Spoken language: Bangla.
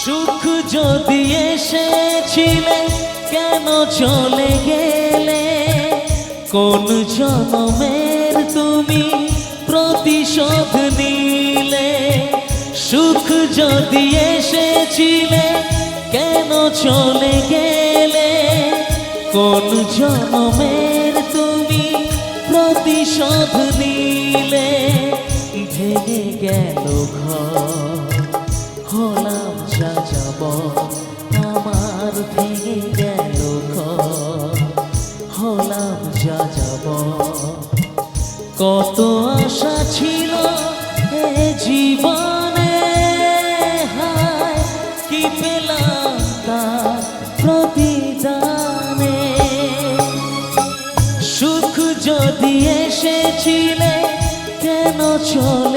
সুখ যদি এসেছিলে কেন চলে গেলে? কোন জনমের তুমি প্রতিশোধ নিলে? সুখ যদি এসেছিলে কেন চলে গেলে? কোন জনমের তুমি প্রতিশোধ নিলে? ভেঙে গেল ঘর, হলাম যাযাবর, আমার ভেঙে গেল ঘর, হলাম যাযাবর। কত আশা ছিল এ জীবনে, হায় কি পেলাম তার প্রতিদানে? সুখ যদি এসেছিলে কেন চলে